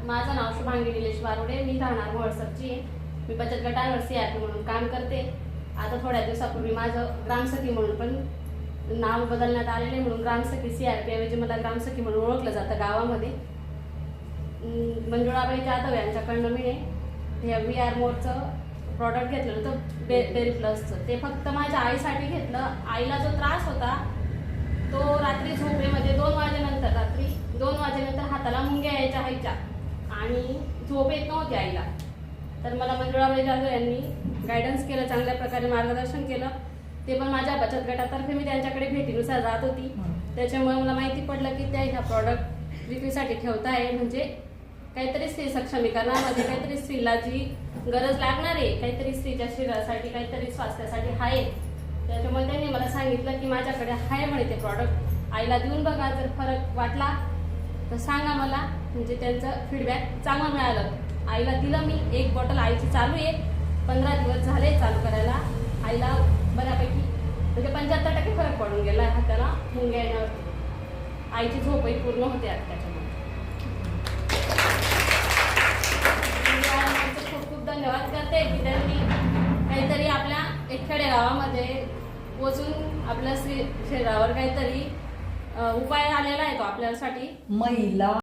माझं नाव शुभांगी निलेश वारोडे, मी राहणार मोळसरची आहे. मी बचत गटांवर CRP म्हणून काम करते. आता थोड्या दिवसापूर्वी माझं ग्रामसखी म्हणून पण नाव बदलण्यात आलेले, म्हणून ग्रामसखी CRP ऐवजी मला ग्रामसखी म्हणून ओळखलं जातं गावामध्ये. मंजुळाबाई जाधव यांच्याकडनं मी हे VR मोरचं प्रॉडक्ट घेतलं होतं बेरी प्लसचं. ते फक्त माझ्या आईसाठी घेतलं. आईला जो त्रास होता तो रात्री झोपेमध्ये 2 वाजेनंतर हाताला मुंग्या यायच्या व्हायच्या आणि झोप येत नव्हती आईला. तर मला मंजुळाबाई जाधव यांनी गायडन्स केलं, चांगल्या प्रकारे मार्गदर्शन केलं. ते पण माझ्या बचत गटातर्फे मी त्यांच्याकडे भेटीनुसार जात होती. त्याच्यामुळे मला माहिती पडलं की त्या ह्या प्रॉडक्ट विक्रीसाठी ठेवताय, म्हणजे काहीतरी स्त्री सक्षमीकरणामध्ये काहीतरी स्त्रीला जी गरज लागणार आहे, काहीतरी स्त्रीच्या शरीरासाठी, काहीतरी स्वास्थ्यासाठी आहे. त्याच्यामुळे त्यांनी मला सांगितलं की माझ्याकडे आहे म्हणे ते प्रॉडक्ट, आईला देऊन बघा, जर फरक वाटला तर सांगा मला. म्हणजे त्यांचं फीडबॅक चांगलं मिळालं. आईला दिलं मी. 1 बॉटल आईची चालू आहे. 15 दिवस झाले चालू करायला. आईला बऱ्यापैकी म्हणजे 75% फरक पडून गेला आहे हाताला मुंग्या येण्यावरती. आईची झोपही पूर्ण होते आता त्याच्यामुळे. खूप खूप धन्यवाद करते की त्यांनी काहीतरी आपल्या एक खेडेगावामध्ये पोचून आपल्या शरीरावर काहीतरी उपाय आलेला आहे तो आपल्यासाठी. महिला